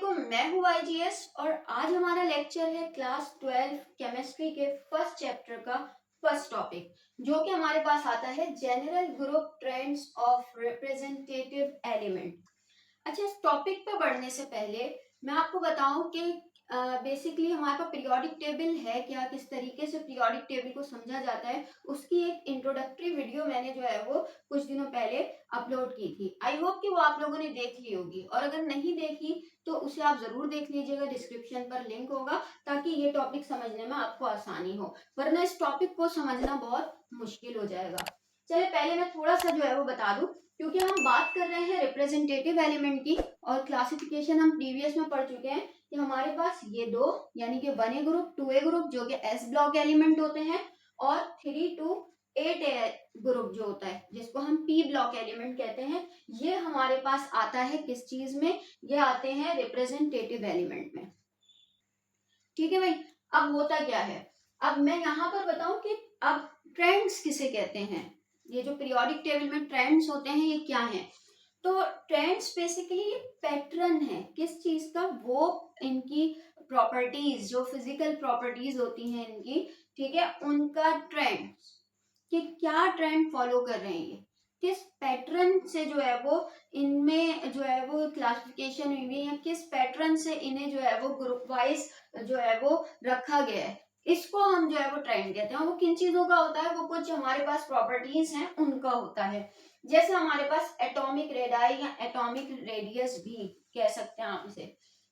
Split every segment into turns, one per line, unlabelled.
वालेकुम, मैं हूँ IGS और आज हमारा लेक्चर है क्लास 12 केमिस्ट्री के फर्स्ट चैप्टर का फर्स्ट टॉपिक, जो कि हमारे पास आता है general group trends of representative element. अच्छा, इस टॉपिक पे बढ़ने से पहले मैं आपको बताऊं कि बेसिकली हमारे पास पीरियोडिक टेबल है क्या, किस तरीके से पीरियोडिक टेबल को समझा जाता है, उसकी एक इंट्रोडक्टरी वीडियो मैंने जो है वो कुछ दिनों पहले अपलोड की थी। आई होप कि वो आप लोगों ने देख ली होगी, और अगर नहीं देखी तो उसे आप जरूर देख लीजिएगा, डिस्क्रिप्शन पर लिंक होगा, ताकि ये टॉपिक समझने में आपको आसानी हो, वरना इस टॉपिक को समझना बहुत मुश्किल हो जाएगा। चलिए पहले मैं थोड़ा सा जो है वो बता दूं, क्योंकि हम बात कर रहे हैं रिप्रेजेंटेटिव एलिमेंट की, और क्लासिफिकेशन हम प्रीवियस में पढ़ चुके हैं कि हमारे पास ये दो यानी कि 1A ग्रुप 2A ग्रुप जो कि S ब्लॉक एलिमेंट होते हैं, और 3 to 8A ग्रुप जो होता है जिसको हम P ब्लॉक एलिमेंट कहते हैं, ये हमारे पास आता है किस चीज में, ये आते हैं रिप्रेजेंटेटिव एलिमेंट में। ठीक है भाई, अब होता क्या है, अब मैं यहाँ पर बताऊं कि अब ट्रेंड्स किसे कहते हैं, ये जो पीरियोडिक टेबल में ट्रेंड्स होते हैं ये क्या है। तो ट्रेंड्स बेसिकली पैटर्न है किस चीज का, वो इनकी प्रॉपर्टीज, जो फिजिकल प्रॉपर्टीज होती हैं इनकी, ठीक है, उनका ट्रेंड, कि क्या ट्रेंड फॉलो कर रहे हैं ये, किस पैटर्न से जो है वो इनमें जो है वो क्लासिफिकेशन हुई है, या किस पैटर्न से इन्हें जो है वो ग्रुप वाइज जो है वो रखा गया है, इसको हम जो है वो ट्रेंड कहते हैं। वो किन चीजों का होता है, वो कुछ हमारे पास प्रॉपर्टीज हैं उनका होता है। जैसे हमारे पास एटॉमिक रेडाई या एटॉमिक रेडियस भी कह सकते हैं आप इसे,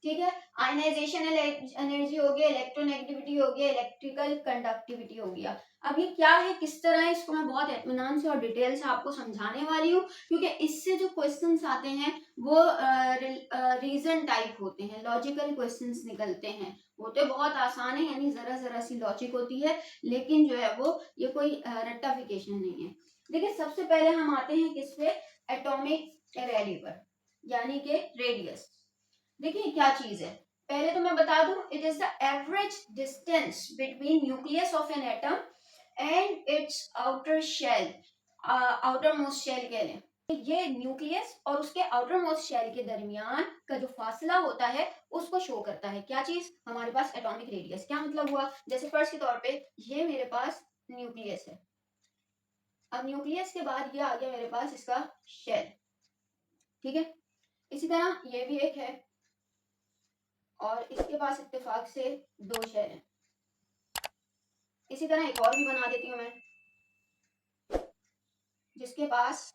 ठीक है, आयनाइजेशन एनर्जी हो गया, इलेक्ट्रोनेगेटिविटी हो गया, इलेक्ट्रिकल कंडक्टिविटी हो गया। अब ये क्या है, किस तरह है, इसको मैं बहुत इत्मीनान से और डिटेल से आपको समझाने वाली हूँ, क्योंकि इससे जो क्वेश्चंस आते हैं वो रीजन टाइप होते हैं, लॉजिकल क्वेश्चंस निकलते हैं, होते बहुत आसान है, यानी जरा जरा सी लॉजिक होती है, लेकिन जो है वो ये कोई रट्टाफिकेशन नहीं है। देखिए सबसे पहले हम आते हैं किस पे, एटॉमिक रैली पर, यानी कि रेडियस। देखिए क्या चीज है, पहले तो मैं बता दूं, it is the average distance between nucleus of an atom and its outer shell, outermost shell कह लें, ये न्यूक्लियस और उसके आउटर मोस्ट शेल के दरमियान का जो फासला होता है उसको शो करता है। क्या चीज, हमारे पास एटॉमिक रेडियस। क्या मतलब हुआ, जैसे फर्स्ट के तौर पे ये मेरे पास न्यूक्लियस है, अब न्यूक्लियस के बाद ये आ गया मेरे पास इसका शेल, ठीक है, इसी तरह ये भी एक है, और इसके पास इत्तेफाक से दो शेल हैं। इसी तरह एक और भी बना देती हूं मैं, जिसके पास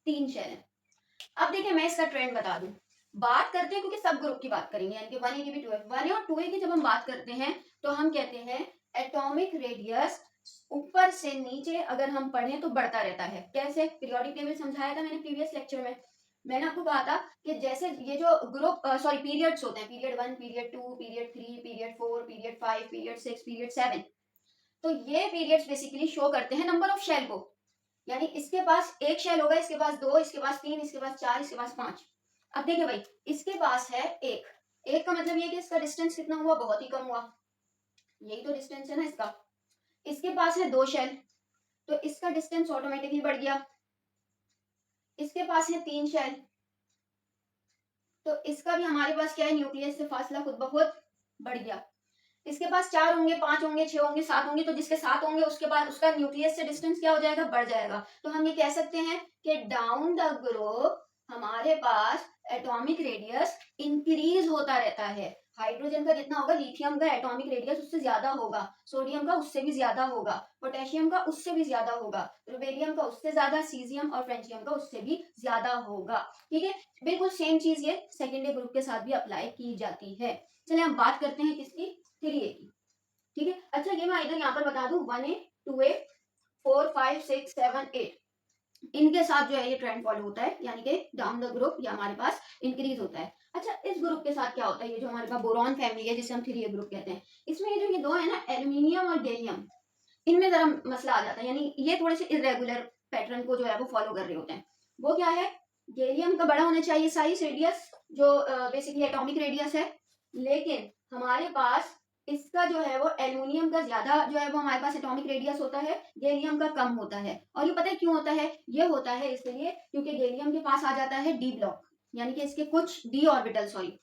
3 शेल हैं। अब देखिए मैं इसका ट्रेंड बता दूं, बात करते हैं क्योंकि सब ग्रुप की बात करेंगे, यानी कि 1A की भी 2A, 1A और 2A की जब हम बात करते हैं तो हम कहते हैं एटॉमिक रेडियस ऊपर से नीचे अगर हम पढ़ें तो बढ़ता रहता है। कैसे, पीरियोडिक टेबल समझाया था मैंने प्रीवियस लेक्चर में, मैंने आपको कहा था कि जैसे ये जो ग्रुप सॉरी पीरियड्स होते हैं, period 1, period 2, period 3, period 4, period 5, period 6, period 7, तो ये पीरियड्स बेसिकली शो करते हैं नंबर ऑफ शेल को, यानी इसके पास एक शेल होगा, इसके पास 2, इसके पास 3, इसके पास 4, इसके पास 5। अब देखिए भाई, इसके पास है एक, एक का मतलब ये कि इसका डिस्टेंस कितना हुआ, बहुत ही कम हुआ, यही तो डिस्टेंस है ना इसका। इसके पास है 2 शेल, तो इसका डिस्टेंस ऑटोमेटिकली बढ़ गया। इसके पास है 3 शेल, तो इसका भी हमारे पास क्या है, न्यूक्लियस से फासला खुद ब खुद बढ़ गया। इसके पास 4 होंगे, 5 होंगे, 6 होंगे, 7 होंगे, तो जिसके 7 होंगे उसके बाद उसका न्यूक्लियस से डिस्टेंस क्या हो जाएगा, बढ़ जाएगा। तो हम ये कह सकते हैं कि डाउन द ग्रुप हमारे पास एटॉमिक रेडियस इंक्रीज होता रहता है। हाइड्रोजन का जितना होगा, लिथियम का एटॉमिक रेडियस उससे ज्यादा होगा, सोडियम का उससे भी ज्यादा होगा, पोटेशियम का उससे भी ज्यादा होगा, रुबेरियम का उससे ज्यादा, सीजियम और फ्रेंचियम का उससे भी ज्यादा होगा। ठीक है, बिल्कुल सेम चीज ये सेकेंडरी ग्रुप के साथ भी अप्लाई की जाती है। चलिए हम बात करते हैं किसकी, 3A की, ठीक है। अच्छा ये मैं इधर यहाँ पर बता दूं, 1A 2A 4 5 6 7 8, इनके साथ जो है ये ट्रेंड फॉलो होता है, यानी कि डाउन द ग्रुप ये हमारे पास इंक्रीज होता है। अच्छा इस ग्रुप के साथ क्या होता है, ये जो हमारे पास बोरॉन फैमिली है जिसे हम 3A ग्रुप कहते हैं, इसमें ये जो ये दो है ना, एल्यूमिनियम और गैलियम, इनमें जरा मसला आ जाता है, यानी ये थोड़े से इरेगुलर पैटर्न को जो है वो फॉलो कर रहे होते हैं। वो क्या है, गैलियम का बड़ा होना चाहिए साइज, रेडियस, जो बेसिकली एटॉमिक रेडियस है, लेकिन हमारे पास इसका जो है वो एल्युमिनियम का ज्यादा जो है वो हमारे पास एटॉमिक रेडियस होता है, गैलियम का कम होता है। और ये पता है क्यों होता है? ये होता है इसलिए क्योंकि गैलियम के पास आ जाता है डी ब्लॉक, यानी कि इसके कुछ डी ऑर्बिटल, सॉरी,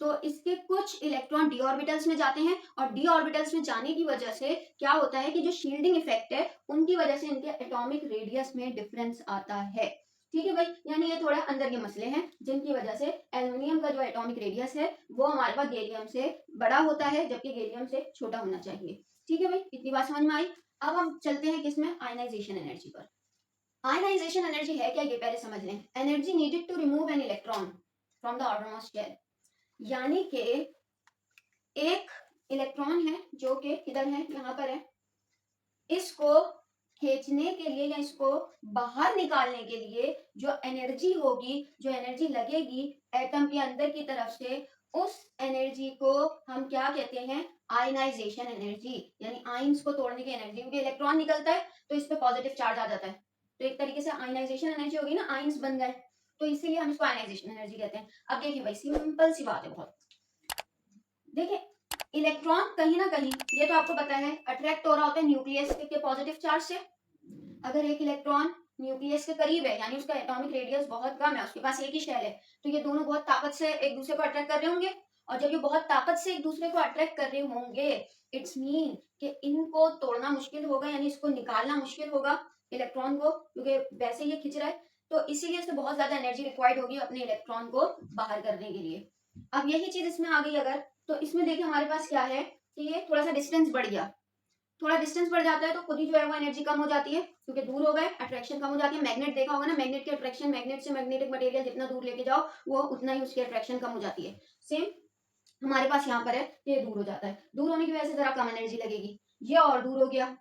तो इसके कुछ इलेक्ट्रॉन डी ऑर्बिटल्स में जाते हैं, और डी ऑर्बिटल्स में जाने की वजह से क्या होता है कि जो शील्डिंग इफेक्ट है उनकी वजह से इनके एटॉमिक रेडियस में डिफरेंस आता है। ठीक है भाई, यानी ये थोड़ा अंदर के मसले हैं जिनकी वजह से एल्युमिनियम का जो एटॉमिक रेडियस है वो हमारे पास गैलियम से बड़ा होता है, जबकि गैलियम से छोटा होना चाहिए। ठीक है भाई, इतनी बात समझ में आई। अब हम चलते हैं किसमें, आयनाइजेशन एनर्जी पर। आयनाइजेशन एनर्जी है क्या, ये पहले समझ लें। Energy needed to remove an electron from the outermost shell, यानी कि एक इलेक्ट्रॉन है जो कि किधर है, यहाँ पर है, इसको खींचने के लिए या इसको बाहर निकालने के लिए जो एनर्जी होगी, जो एनर्जी लगेगी एटम के अंदर की तरफ से, उस एनर्जी को हम क्या कहते हैं, आयनाइजेशन एनर्जी, यानी आयंस को तोड़ने की एनर्जी। क्योंकि इलेक्ट्रॉन निकलता है तो इस पे पॉजिटिव चार्ज आ जाता है, तो एक तरीके से आयनाइजेशन एनर्जी होगी ना, आयंस बन गए, तो इसीलिए हम इसको आयनाइजेशन एनर्जी कहते हैं। अब देखिए भाई, सिंपल सी बात है बहुत। देखिए, इलेक्ट्रॉन कहीं ना कहीं, ये तो आपको पता है, अट्रैक्ट हो रहा होता है न्यूक्लियस के पॉजिटिव चार्ज से। अगर एक इलेक्ट्रॉन न्यूक्लियस के करीब है, यानी उसका एटॉमिक रेडियस बहुत कम है, उसके पास एक ही शेल है, तो ये दोनों बहुत ताकत से एक दूसरे को अट्रैक्ट कर रहे होंगे। और जब ये बहुत ताकत से एक दूसरे को अट्रैक्ट कर रहे होंगे, इट्स मीन कि इनको तोड़ना मुश्किल होगा, यानी इसको निकालना मुश्किल होगा इलेक्ट्रॉन को, क्योंकि वैसे ये खिंच रहा है, तो इसीलिए इससे बहुत ज्यादा एनर्जी रिक्वायर्ड होगी अपने इलेक्ट्रॉन को बाहर करने के लिए। अब यही चीज इसमें आ गई अगर, तो इसमें देखिए हमारे पास क्या है कि ये थोड़ा सा डिस्टेंस बढ़ गया, थोड़ा डिस्टेंस बढ़ जाता है तो खुद ही जो है वो एनर्जी कम हो जाती है, क्योंकि दूर हो गए, अट्रैक्शन कम हो जाती है। मैग्नेट देखा होगा ना, मैग्नेट की अट्रैक्शन, मैग्नेट से मैग्नेटिक मटेरियल जितना दूर लेके जाओ वो उतना ही उसकी अट्रैक्शन कम हो जाती है। सेम हमारे पास यहाँ पर है, ये दूर हो जाता है, दूर होने की वजह से जरा कम एनर्जी लगेगी, ये और दूर हो गया,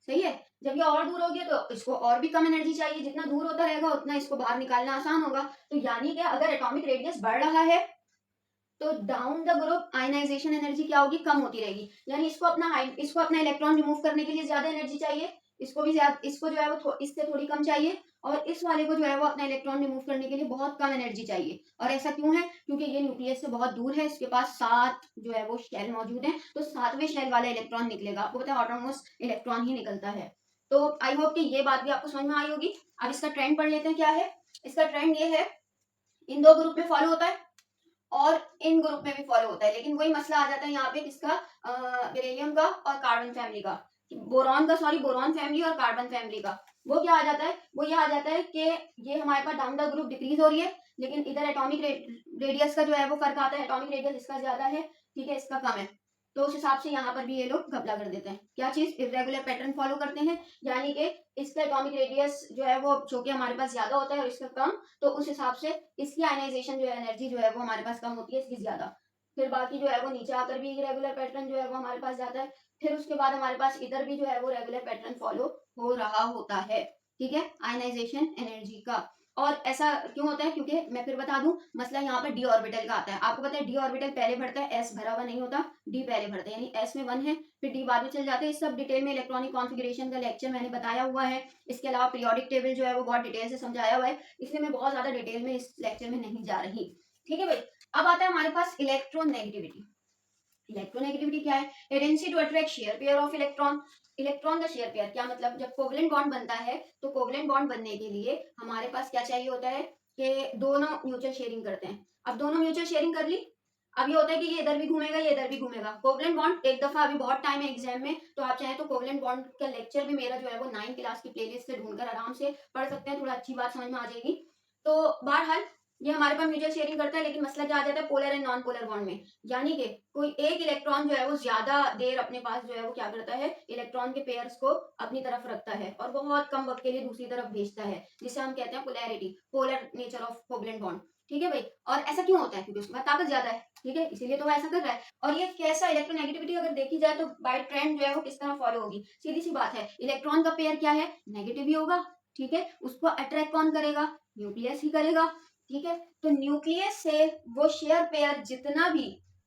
सही है। जब ये और दूर हो गया तो इसको और भी कम एनर्जी चाहिए, जितना दूर होता रहेगा उतना इसको बाहर निकालना आसान होगा। तो यानी कि अगर एटॉमिक रेडियस बढ़ रहा है तो down the group ionization energy क्या होगी, कम होती रहेगी, यानी इसको अपना इलेक्ट्रॉन रिमूव करने के लिए ज्यादा एनर्जी चाहिए, इसको भी ज्यादा, इसको जो है वो इससे थोड़ी कम चाहिए, और इस वाले को जो है वो अपना इलेक्ट्रॉन रिमूव करने के लिए बहुत कम एनर्जी चाहिए। और ऐसा क्यों है, क्योंकि ये न्यूक्लियस से बहुत दूर है, इसके पास 7 जो है वो शेल मौजूद है, तो 7वें शेल वाला इलेक्ट्रॉन निकलेगा। आपको पता है ऑटोनोमस इलेक्ट्रॉन ही निकलता है। तो आई होप कि ये बात भी आपको समझ में आई होगी। अब इसका ट्रेंड पढ़ लेते हैं, क्या है इसका ट्रेंड, ये है इन दो ग्रुप में फॉलो होता है और इन ग्रुप में भी फॉलो होता है, लेकिन वही मसला आ जाता है यहाँ पे किसका, बेरिलियम का और कार्बन फैमिली का, बोरॉन का, सॉरी, बोरॉन फैमिली और कार्बन फैमिली का। वो क्या आ जाता है, वो ये आ जाता है कि ये हमारे पास डाउन द ग्रुप डिक्रीज हो रही है, लेकिन इधर एटॉमिक रेडियस का जो है वो फर्क आता है, एटॉमिक रेडियस इसका ज्यादा है, ठीक है, इसका कम है, तो उस हिसाब से यहाँ पर भी ये लोग घपला कर देते हैं। क्या चीज, इरेगुलर पैटर्न फॉलो करते हैं, यानी कि इसका एटॉमिक रेडियस जो है वो जो कि हमारे पास ज्यादा होता है और इसका कम, तो उस हिसाब से इसकी आयनाइजेशन जो है एनर्जी जो है वो हमारे पास कम होती है, इसकी ज्यादा। फिर बाकी जो है वो नीचे आकर भी रेगुलर पैटर्न जो है वो हमारे पास जाता है, फिर उसके बाद हमारे पास इधर भी जो है वो रेगुलर पैटर्न फॉलो हो रहा होता है, ठीक है, आयनाइजेशन एनर्जी का। और ऐसा क्यों होता है, क्योंकि मैं फिर बता दूं, मसला यहाँ पर डी ऑर्बिटल का आता है। आपको पता है डी ऑर्बिटल पहले भरता है, एस भरा हुआ नहीं होता, डी पहले भरता है, यानी एस में 1 है, फिर डी बाद में चल जाते हैं। इस सब डिटेल में इलेक्ट्रॉनिक कॉन्फ़िगरेशन का लेक्चर मैंने बताया हुआ है। इसके अलावा पीरियोडिक टेबल जो है वो बहुत डिटेल से समझाया हुआ है, इसलिए मैं बहुत ज्यादा डिटेल में इस लेक्चर में नहीं जा रही। ठीक है भाई, अब आता है हमारे पास इलेक्ट्रोनेगेटिविटी। इलेक्ट्रोनेगेटिविटी क्या है, tendency to attract share pair of electron. Electron का शेयर पेयर क्या मतलब, जब कोवलेंट बॉन्ड बनता है तो कोवलेंट बॉन्ड बनने के लिए हमारे पास क्या चाहिए होता है कि दोनों म्यूचुअल शेयरिंग करते हैं। अब दोनों म्यूचुअल शेयरिंग कर ली, अब ये होता है कि ये इधर भी घूमेगा, ये इधर भी घूमेगा। कोवलेंट बॉन्ड एक दफा, अभी बहुत टाइम है एग्जाम में, तो आप चाहे तो कोवलेंट बॉन्ड का लेक्चर भी मेरा जो है वो 9th क्लास की प्लेलिस्ट से ढूंढकर आराम से पढ़ सकते हैं, थोड़ा अच्छी बात समझ में आ जाएगी। तो बहरहाल ये हमारे पास म्यूचुअल शेयरिंग करता है, लेकिन मसला क्या आ जाता है polar and non polar bond में, यानी कि कोई एक इलेक्ट्रॉन जो है वो ज्यादा देर अपने पास जो है वो क्या करता है, इलेक्ट्रॉन के पेयर्स को अपनी तरफ रखता है और बहुत कम वक्त के लिए दूसरी तरफ भेजता है, जिसे हम कहते हैं polarity, polar nature of covalent bond. ठीक है भाई, और ऐसा क्यों होता है, क्योंकि उसके पास ताकत ज्यादा है, ठीक है, इसीलिए तो वो ऐसा कर रहा है। और ये कैसा इलेक्ट्रोनेगेटिविटी अगर देखी जाए तो बाय ट्रेंड जो है वो किस तरह फॉलो होगी, सीधी सी बात है, इलेक्ट्रॉन का पेयर क्या है, नेगेटिव ही होगा, ठीक है, उसको अट्रैक्ट कौन करेगा, न्यूक्लियस ही करेगा, ठीक है। तो न्यूक्लियस से वो शेयर पेयर जितना भी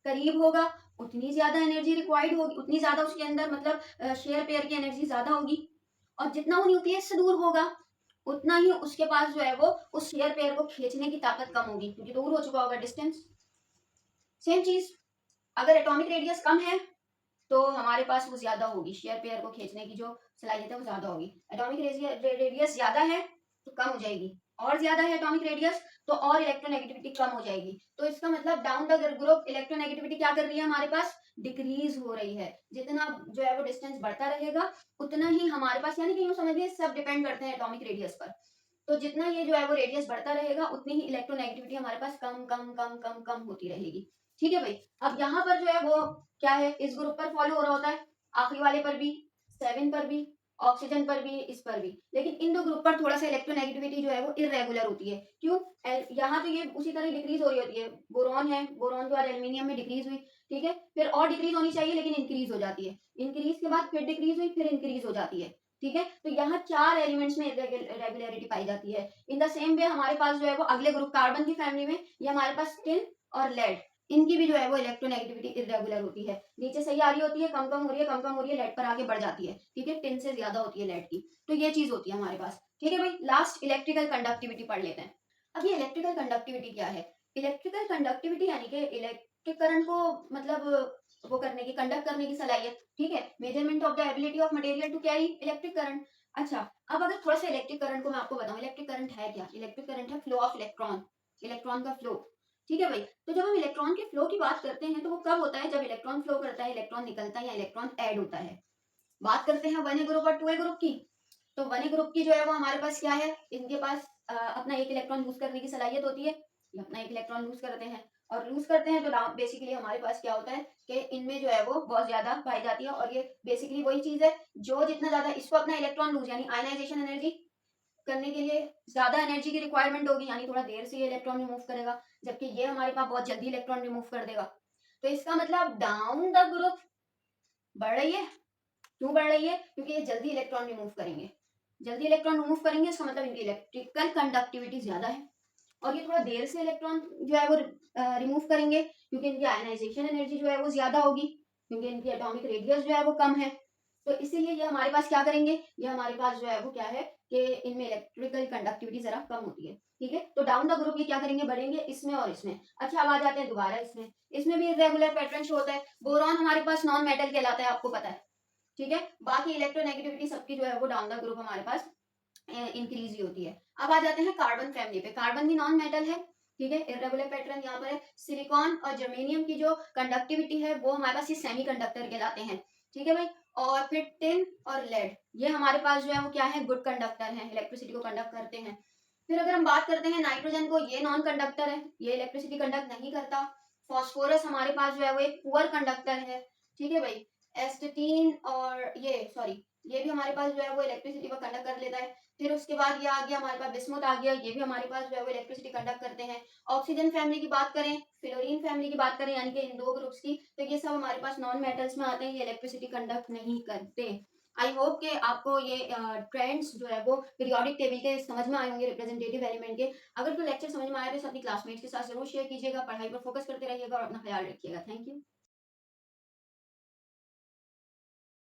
करीब होगा उतनी ज्यादा एनर्जी रिक्वायर्ड होगी, उतनी ज्यादा उसके अंदर मतलब शेयर पेयर की एनर्जी ज्यादा होगी, और जितना वो न्यूक्लियस से दूर होगा उतना ही उसके पास जो है वो उस शेयर पेयर को खींचने की ताकत कम होगी, क्योंकि दूर हो चुका होगा, डिस्टेंस। सेम चीज, अगर एटॉमिक रेडियस कम है तो हमारे पास वो ज्यादा होगी, शेयर पेयर को खींचने की जो सलाहियत है वो ज्यादा होगी। एटॉमिक रेडियस ज्यादा है तो कम हो जाएगी, और ज्यादा है एटॉमिक रेडियस तो और इलेक्ट्रोनेगेटिविटी कम हो जाएगी। तो इसका मतलब डाउन द ग्रुप इलेक्ट्रोनेगेटिविटी क्या कर रही है हमारे पास, डिक्रीज हो रही है। जितना जो है वो डिस्टेंस बढ़ता रहेगा उतना ही हमारे पास, यानी कि यूं समझिए सब डिपेंड करते हैं एटॉमिक रेडियस पर। तो जितना ये जो है वो रेडियस बढ़ता रहेगा उतनी ही इलेक्ट्रोनेगेटिविटी हमारे पास कम कम कम कम कम होती रहेगी। ठीक है भाई। अब यहाँ पर जो है वो क्या है, इस ग्रुप पर फॉलो हो रहा होता है, आखिरी वाले पर भी, 7 पर भी, ऑक्सीजन पर भी, इस पर भी। लेकिन इन दो ग्रुप पर थोड़ा सा इलेक्ट्रोनेगेटिविटी जो है वो इरेगुलर होती है। क्यों? यहाँ तो ये उसी तरह डिक्रीज हो रही होती है। बोरॉन है, बोरॉन के बाद एल्यूमिनियम में डिक्रीज हुई, ठीक है, फिर और डिक्रीज होनी चाहिए लेकिन इंक्रीज हो जाती है, इंक्रीज के बाद फिर डिक्रीज हुई, फिर इंक्रीज हो जाती है। ठीक है, तो यहाँ 4 एलिमेंट्स में रेगुलरिटी पाई जाती है। इन द सेम वे हमारे पास जो है वो अगले ग्रुप कार्बन की फैमिली में, ये हमारे पास टिन और लेड, इनकी भी जो है वो इलेक्ट्रोनेगेटिविटी इरेगुलर होती है। नीचे सही आ रही होती है, कम कम हो रही है, कम कम हो रही है, लेड पर आगे बढ़ जाती है। ठीक है, टिन से ज्यादा होती है लेड की। तो ये चीज होती है हमारे पास। ठीक है भाई, लास्ट इलेक्ट्रिकल कंडक्टिविटी पढ़ लेते हैं। अब ये इलेक्ट्रिकल कंडक्टिविटी क्या है? इलेक्ट्रिकल कंडक्टिविटी यानी कि इलेक्ट्रिक करंट को मतलब वो करने की, कंडक्ट करने की सलाहियत। ठीक है, measurement of the ability of material to carry electric current. अच्छा, अब अगर थोड़ा सा इलेक्ट्रिक करंट को मैं आपको बताऊं, इलेक्ट्रिक करंट है क्या? इलेक्ट्रिक करंट है फ्लो ऑफ इलेक्ट्रॉन, इलेक्ट्रॉन का फ्लो। ठीक है भाई, तो जब हम इलेक्ट्रॉन के फ्लो की बात करते हैं तो वो कब होता है? जब इलेक्ट्रॉन फ्लो करता है, इलेक्ट्रॉन निकलता है या इलेक्ट्रॉन ऐड होता है। बात करते हैं 1a ग्रुप और 2a ग्रुप की। तो 1a ग्रुप की जो है वो हमारे पास क्या है, इनके पास अपना एक इलेक्ट्रॉन लूज करने की सलाहियत होती है, ये अपना एक इलेक्ट्रॉन लूज करते हैं, और लूज करते हैं तो बेसिकली हमारे पास क्या होता है कि इनमें जो है वो बहुत ज्यादा पाई जाती है। और ये बेसिकली वही चीज है जो जितना ज्यादा इसको अपना इलेक्ट्रॉन लूज यानी आयनाइजेशन एनर्जी करने के लिए ज्यादा एनर्जी की रिक्वायरमेंट होगी, यानी थोड़ा देर से ये इलेक्ट्रॉन रिमूव करेगा, जबकि ये हमारे पास बहुत जल्दी इलेक्ट्रॉन रिमूव कर देगा। तो इसका मतलब डाउन द ग्रुप बढ़ रही है। क्यों बढ़ रही है? क्योंकि ये जल्दी इलेक्ट्रॉन रिमूव करेंगे, जल्दी इलेक्ट्रॉन रिमूव करेंगे, इसका मतलब इनकी इलेक्ट्रिकल कंडक्टिविटी ज्यादा है। और ये थोड़ा देर से इलेक्ट्रॉन जो है वो रिमूव करेंगे क्योंकि इनकी आयनाइजेशन एनर्जी जो है वो ज्यादा होगी, क्योंकि इनकी एटॉमिक रेडियस जो है वो कम है। तो इसीलिए ये हमारे पास क्या करेंगे, ये हमारे पास जो है वो क्या है कि इनमें इलेक्ट्रिकल कंडक्टिविटी जरा कम होती है। ठीक है, तो डाउन द ग्रुप ये क्या करेंगे, बढ़ेंगे इसमें और इसमें। अच्छा, अब आ जाते हैं दोबारा इसमें, इसमें भी रेगुलर पैटर्न शो होता है। बोरॉन हमारे पास नॉन मेटल कहलाता है, आपको पता है। ठीक है, बाकी इलेक्ट्रोनेगेटिविटी सबकी जो है वो डाउन द ग्रुप हमारे पास इंक्रीज ही होती है। अब आ जाते हैं कार्बन फैमिली पे। कार्बन भी नॉन मेटल है। ठीक है, इरेगुलर पैटर्न यहाँ पर है। सिलिकॉन और जर्मेनियम की जो कंडक्टिविटी है वो हमारे पास ये सेमीकंडक्टर कहलाते हैं। ठीक है भाई, और फिर टिन और लेड, ये हमारे पास जो है वो क्या है, गुड कंडक्टर है, इलेक्ट्रिसिटी को कंडक्ट करते हैं। फिर अगर हम बात करते हैं नाइट्रोजन को, ये नॉन कंडक्टर है, ये इलेक्ट्रिसिटी कंडक्ट नहीं करता। फॉस्फोरस हमारे पास जो है वो एक पुअर कंडक्टर है। ठीक है भाई, एस्टेटीन और ये सॉरी, ये भी हमारे पास जो है वो इलेक्ट्रिसिटी को कंडक्ट कर लेता है। फिर उसके बाद ये आ गया हमारे पास बिस्मुथ आ गया, ये भी हमारे पास जो है वो इलेक्ट्रिसिटी कंडक्ट करते हैं। ऑक्सीजन फैमिली की बात करें, फ्लोरीन फैमिली की बात करें, यानी कि इन दो ग्रुप्स की, तो ये सब हमारे पास नॉन मेटल्स में आते हैं, ये इलेक्ट्रिसिटी कंडक्ट नहीं करते। आई होप कि आपको ये ट्रेंड्स जो है वो पीरियोडिक टेबल के समझ में आए होंगे, रिप्रेजेंटेटिव एलिमेंट के। अगर तो लेक्चर समझ में आया तो अपनी क्लासमेट्स के साथ जरूर शेयर कीजिएगा, पढ़ाई पर फोकस करते रहिएगा और अपना ख्याल रखिएगा। Thank you.